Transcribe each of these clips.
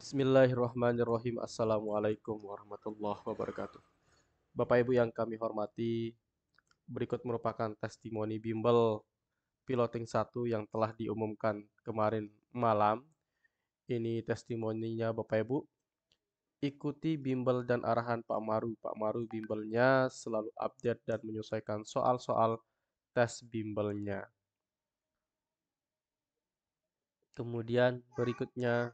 Bismillahirrahmanirrahim. Assalamualaikum warahmatullahi wabarakatuh. Bapak Ibu yang kami hormati, berikut merupakan testimoni bimbel piloting 1 yang telah diumumkan kemarin malam. Ini testimoninya Bapak Ibu. Ikuti bimbel dan arahan Pak Maru. Pak Maru bimbelnya selalu update dan menyesuaikan soal-soal tes bimbelnya. Kemudian berikutnya,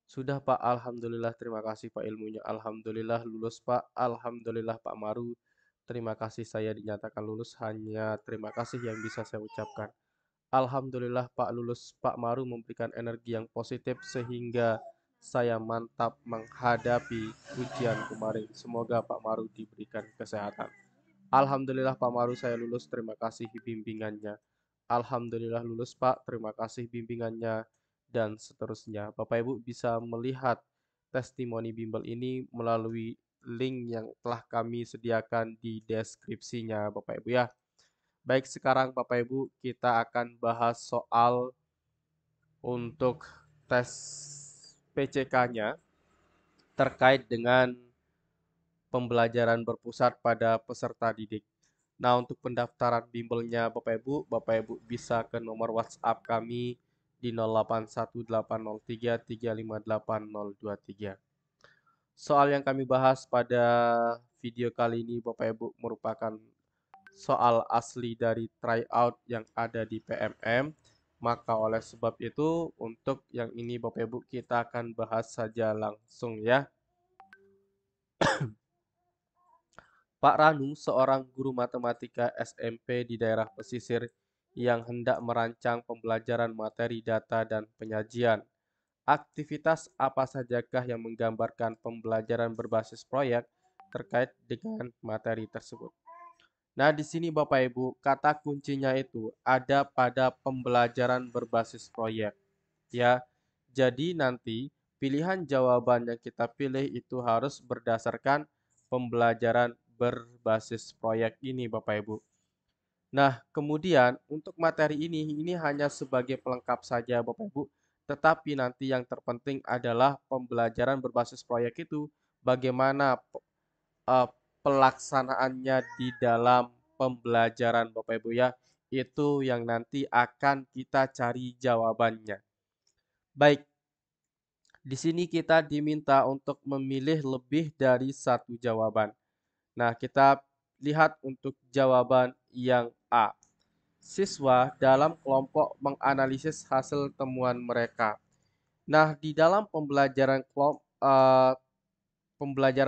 sudah Pak, Alhamdulillah, terima kasih Pak ilmunya. Alhamdulillah lulus Pak, Alhamdulillah Pak Maru. Terima kasih saya dinyatakan lulus, hanya terima kasih yang bisa saya ucapkan. Alhamdulillah Pak lulus, Pak Maru memberikan energi yang positif sehingga saya mantap menghadapi ujian kemarin. Semoga Pak Maru diberikan kesehatan. Alhamdulillah Pak Maru saya lulus, terima kasih bimbingannya. Alhamdulillah lulus Pak, terima kasih bimbingannya, dan seterusnya. Bapak Ibu bisa melihat testimoni bimbel ini melalui link yang telah kami sediakan di deskripsinya Bapak Ibu ya. Baik, sekarang Bapak Ibu kita akan bahas soal untuk tes PCK-nya terkait dengan pembelajaran berpusat pada peserta didik. Nah, untuk pendaftaran bimbelnya Bapak Ibu bisa ke nomor WhatsApp kami di 081803358023. Soal yang kami bahas pada video kali ini Bapak Ibu merupakan soal asli dari tryout yang ada di PMM. Maka oleh sebab itu untuk yang ini Bapak Ibu kita akan bahas saja langsung ya. Pak Ranu, seorang guru matematika SMP di daerah pesisir yang hendak merancang pembelajaran materi data dan penyajian. Aktivitas apa sajakah yang menggambarkan pembelajaran berbasis proyek terkait dengan materi tersebut? Nah, di sini Bapak Ibu, kata kuncinya itu ada pada pembelajaran berbasis proyek, ya. Jadi nanti pilihan jawaban yang kita pilih itu harus berdasarkan pembelajaran berbasis proyek ini Bapak Ibu. Nah, kemudian untuk materi ini hanya sebagai pelengkap saja Bapak Ibu, tetapi nanti yang terpenting adalah pembelajaran berbasis proyek itu bagaimana eh, pelaksanaannya di dalam pembelajaran Bapak Ibu ya. Itu yang nanti akan kita cari jawabannya. Baik, di sini kita diminta untuk memilih lebih dari satu jawaban. Nah, kita lihat untuk jawaban yang A. Siswa dalam kelompok menganalisis hasil temuan mereka. Nah, di dalam pembelajaran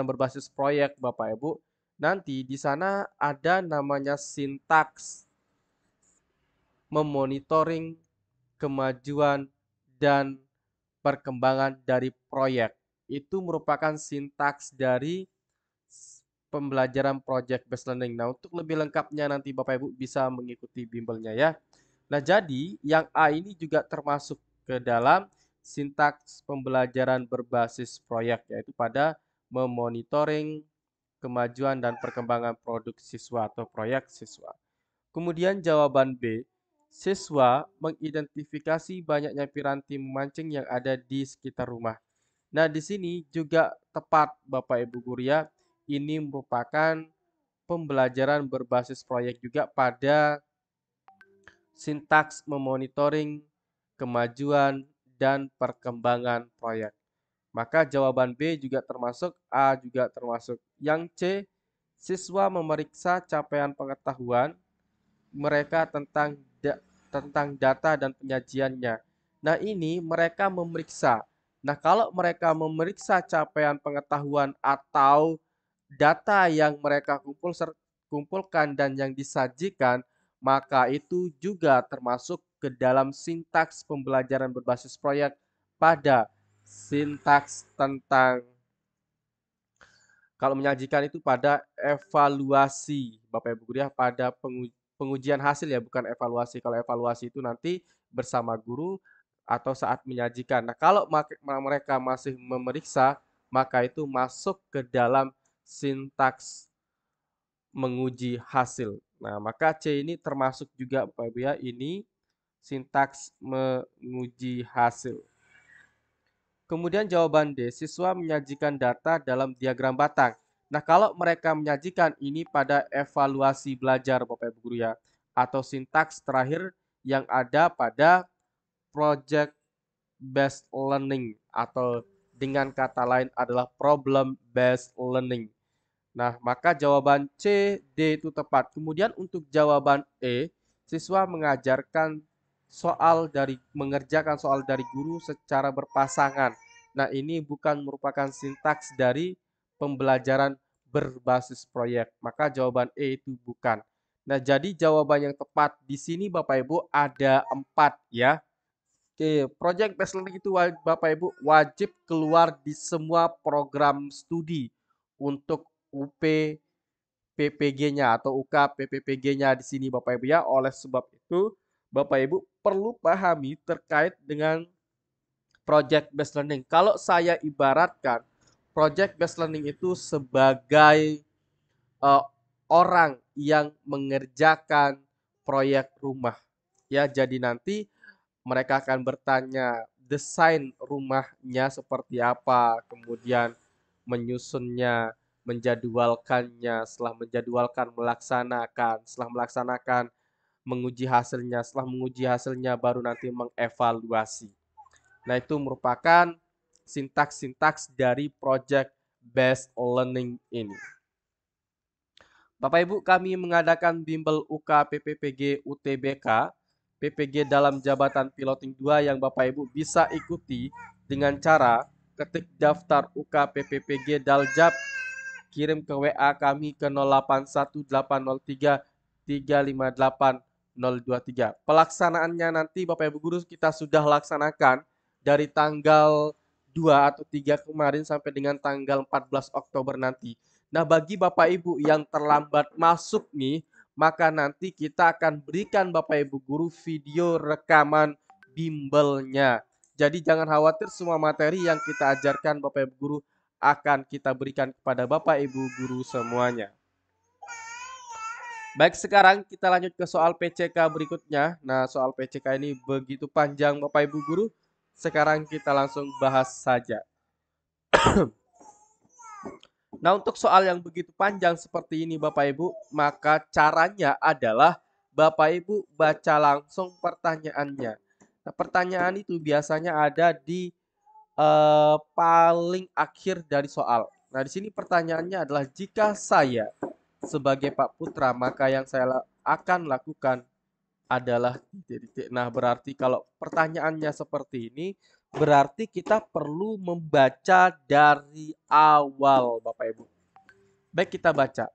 berbasis proyek Bapak Ibu, nanti di sana ada namanya sintaks memonitoring kemajuan dan perkembangan dari proyek. Itu merupakan sintaks dari pembelajaran project based learning. Nah, untuk lebih lengkapnya nanti Bapak Ibu bisa mengikuti bimbelnya ya. Nah, jadi yang A ini juga termasuk ke dalam sintaks pembelajaran berbasis proyek, yaitu pada memonitoring kemajuan dan perkembangan produk siswa atau proyek siswa. Kemudian jawaban B, siswa mengidentifikasi banyaknya piranti memancing yang ada di sekitar rumah. Nah, di sini juga tepat Bapak Ibu guru ya. Ini merupakan pembelajaran berbasis proyek juga pada sintaks memonitoring kemajuan dan perkembangan proyek. Maka jawaban B juga termasuk, A juga termasuk. Yang C, siswa memeriksa capaian pengetahuan mereka tentang data dan penyajiannya. Nah, ini mereka memeriksa. Nah, kalau mereka memeriksa capaian pengetahuan atau data yang mereka kumpulkan dan yang disajikan, maka itu juga termasuk ke dalam sintaks pembelajaran berbasis proyek pada sintaks tentang kalau menyajikan itu pada evaluasi Bapak Ibu guru ya, pada pengujian hasil ya, bukan evaluasi. Kalau evaluasi itu nanti bersama guru atau saat menyajikan. Nah, kalau mereka masih memeriksa, maka itu masuk ke dalam sintaks menguji hasil. Nah, maka C ini termasuk juga Bapak Ibu ya, ini sintaks menguji hasil. Kemudian jawaban D, siswa menyajikan data dalam diagram batang. Nah, kalau mereka menyajikan ini pada evaluasi belajar Bapak Ibu guru ya, atau sintaks terakhir yang ada pada project based learning atau dengan kata lain adalah problem based learning. Nah, maka jawaban C, D itu tepat. Kemudian untuk jawaban E, siswa mengerjakan soal dari guru secara berpasangan. Nah, ini bukan merupakan sintaks dari pembelajaran berbasis proyek. Maka jawaban E itu bukan. Nah, jadi jawaban yang tepat di sini Bapak Ibu ada 4 ya. Oke, project based learning itu Bapak Ibu wajib keluar di semua program studi untuk UP PPG-nya atau UK PPPG-nya di sini Bapak Ibu ya. Oleh sebab itu, Bapak Ibu perlu pahami terkait dengan project based learning. Kalau saya ibaratkan project based learning itu sebagai uh, orang yang mengerjakan proyek rumah. Ya, jadi nanti mereka akan bertanya desain rumahnya seperti apa, kemudian menyusunnya, menjadwalkannya, setelah menjadwalkan melaksanakan, setelah melaksanakan menguji hasilnya, setelah menguji hasilnya baru nanti mengevaluasi. Nah, itu merupakan sintaks-sintaks dari project based learning ini. Bapak Ibu, kami mengadakan bimbel UK PPPG UTBK, PPG dalam jabatan piloting 2 yang Bapak Ibu bisa ikuti dengan cara ketik daftar UK PPPG Daljab, kirim ke WA kami ke 081803358023. Pelaksanaannya nanti Bapak Ibu Guru kita sudah laksanakan dari tanggal 2 atau 3 kemarin sampai dengan tanggal 14 Oktober nanti. Nah, bagi Bapak Ibu yang terlambat masuk nih, maka nanti kita akan berikan Bapak Ibu Guru video rekaman bimbelnya. Jadi jangan khawatir, semua materi yang kita ajarkan Bapak Ibu Guru akan kita berikan kepada Bapak Ibu Guru semuanya. Baik, sekarang kita lanjut ke soal PCK berikutnya. Nah, soal PCK ini begitu panjang Bapak Ibu Guru. Sekarang kita langsung bahas saja. Nah, untuk soal yang begitu panjang seperti ini Bapak Ibu, maka caranya adalah Bapak Ibu baca langsung pertanyaannya. Nah, pertanyaan itu biasanya ada di paling akhir dari soal. Nah, di sini pertanyaannya adalah jika saya sebagai Pak Putra, maka yang saya akan lakukan adalah titik-titik. Nah, berarti kalau pertanyaannya seperti ini, berarti kita perlu membaca dari awal, Bapak Ibu. Baik, kita baca.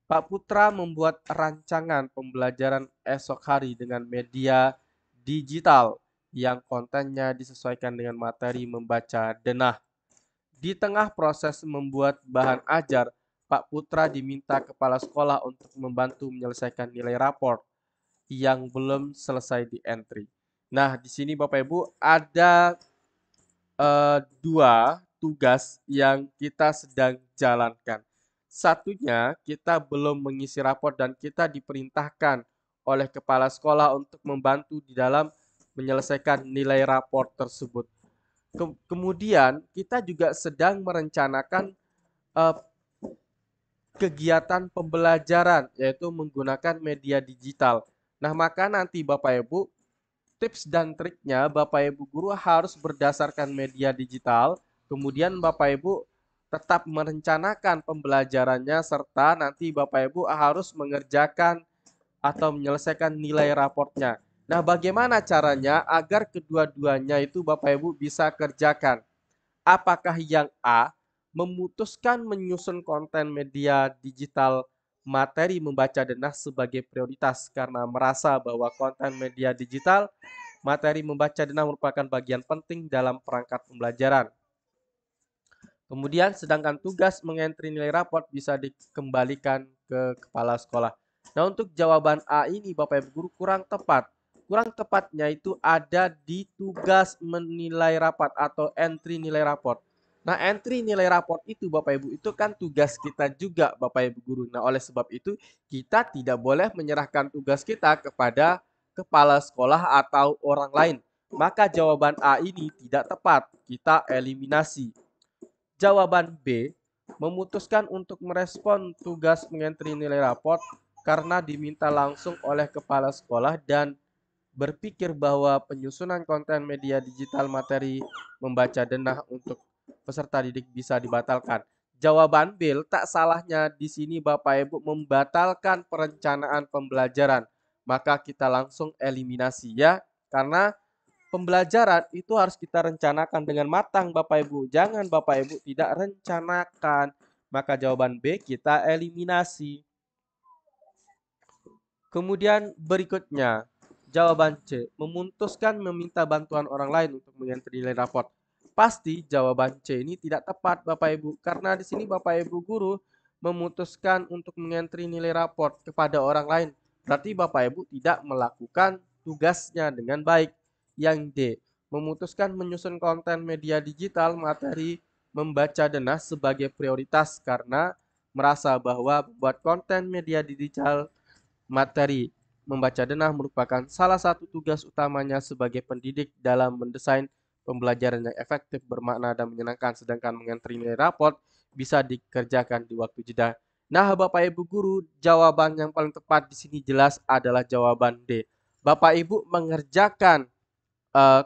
Pak Putra membuat rancangan pembelajaran esok hari dengan media digital yang kontennya disesuaikan dengan materi membaca denah. Di tengah proses membuat bahan ajar, Pak Putra diminta kepala sekolah untuk membantu menyelesaikan nilai rapor yang belum selesai di entry. Nah, di sini Bapak Ibu ada dua tugas yang kita sedang jalankan. Satunya, kita belum mengisi rapor dan kita diperintahkan oleh kepala sekolah untuk membantu di dalam menyelesaikan nilai rapor tersebut. Kemudian, kita juga sedang merencanakan uh, kegiatan pembelajaran, yaitu menggunakan media digital. Nah, maka nanti Bapak Ibu, tips dan triknya Bapak Ibu Guru harus berdasarkan media digital, kemudian Bapak Ibu tetap merencanakan pembelajarannya, serta nanti Bapak Ibu harus mengerjakan atau menyelesaikan nilai raportnya. Nah, bagaimana caranya agar kedua-duanya itu Bapak Ibu bisa kerjakan? Apakah yang A memutuskan menyusun konten media digital materi membaca denah sebagai prioritas karena merasa bahwa konten media digital materi membaca denah merupakan bagian penting dalam perangkat pembelajaran. Kemudian sedangkan tugas mengentri nilai raport bisa dikembalikan ke kepala sekolah. Nah, untuk jawaban A ini Bapak Ibu Guru kurang tepat. Kurang tepatnya itu ada di tugas menilai rapat atau entry nilai raport. Nah, entry nilai raport itu Bapak Ibu itu kan tugas kita juga Bapak Ibu Guru. Nah, oleh sebab itu kita tidak boleh menyerahkan tugas kita kepada kepala sekolah atau orang lain. Maka jawaban A ini tidak tepat, kita eliminasi. Jawaban B, memutuskan untuk merespon tugas mengentri nilai raport karena diminta langsung oleh kepala sekolah dan berpikir bahwa penyusunan konten media digital materi membaca denah untuk peserta didik bisa dibatalkan. Jawaban B, tak salahnya di sini Bapak Ibu membatalkan perencanaan pembelajaran. Maka kita langsung eliminasi ya, karena pembelajaran itu harus kita rencanakan dengan matang Bapak Ibu. Jangan Bapak Ibu tidak rencanakan. Maka jawaban B kita eliminasi. Kemudian berikutnya, jawaban C, memutuskan meminta bantuan orang lain untuk mengentri nilai raport. Pasti jawaban C ini tidak tepat Bapak Ibu, karena di sini Bapak Ibu guru memutuskan untuk mengentri nilai raport kepada orang lain. Berarti Bapak Ibu tidak melakukan tugasnya dengan baik. Yang D, memutuskan menyusun konten media digital materi membaca denah sebagai prioritas karena merasa bahwa membuat konten media digital materi membaca denah merupakan salah satu tugas utamanya sebagai pendidik dalam mendesain pembelajaran yang efektif, bermakna, dan menyenangkan, sedangkan mengentri nilai raport bisa dikerjakan di waktu jeda. Nah, Bapak Ibu guru, jawaban yang paling tepat di sini jelas adalah jawaban D. Bapak Ibu mengerjakan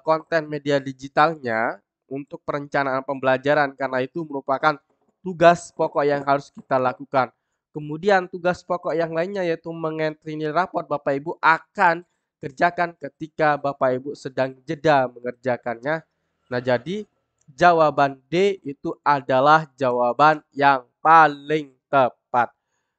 konten media digitalnya untuk perencanaan pembelajaran karena itu merupakan tugas pokok yang harus kita lakukan. Kemudian tugas pokok yang lainnya yaitu mengentri nilai raport Bapak Ibu akan kerjakan ketika Bapak Ibu sedang jeda mengerjakannya. Nah, jadi jawaban D itu adalah jawaban yang paling tepat.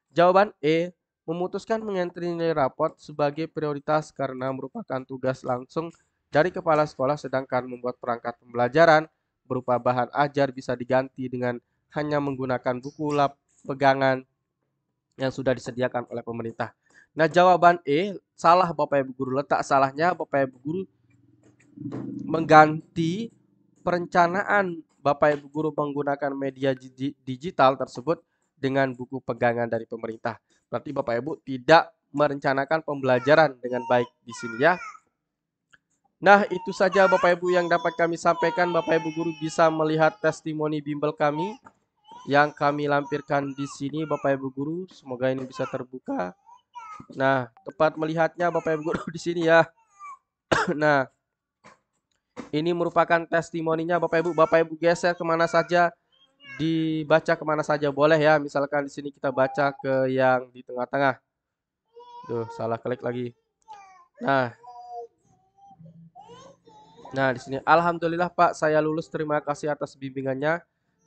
Jawaban E, memutuskan mengentri nilai raport sebagai prioritas karena merupakan tugas langsung dari kepala sekolah, sedangkan membuat perangkat pembelajaran berupa bahan ajar bisa diganti dengan hanya menggunakan buku lap pegangan yang sudah disediakan oleh pemerintah. Nah, jawaban E salah Bapak Ibu guru. Letak salahnya Bapak Ibu guru mengganti perencanaan Bapak Ibu guru menggunakan media digital tersebut dengan buku pegangan dari pemerintah. Berarti Bapak Ibu tidak merencanakan pembelajaran dengan baik di sini ya. Nah, itu saja Bapak Ibu yang dapat kami sampaikan. Bapak Ibu guru bisa melihat testimoni bimbel kami yang kami lampirkan di sini Bapak Ibu guru. Semoga ini bisa terbuka. Nah, tepat melihatnya Bapak Ibu guru di sini ya. Nah, ini merupakan testimoninya Bapak Ibu. Bapak Ibu geser kemana saja, dibaca kemana saja boleh ya. Misalkan di sini kita baca ke yang di tengah-tengah. Duh, salah klik lagi. Nah, di sini alhamdulillah Pak, saya lulus. Terima kasih atas bimbingannya.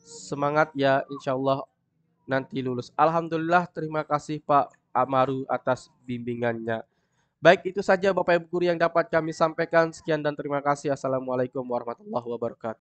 Semangat ya, insya Allah nanti lulus. Alhamdulillah, terima kasih Pak Amaru atas bimbingannya. Baik, itu saja Bapak Ibu guru yang dapat kami sampaikan. Sekian dan terima kasih. Assalamualaikum warahmatullahi wabarakatuh.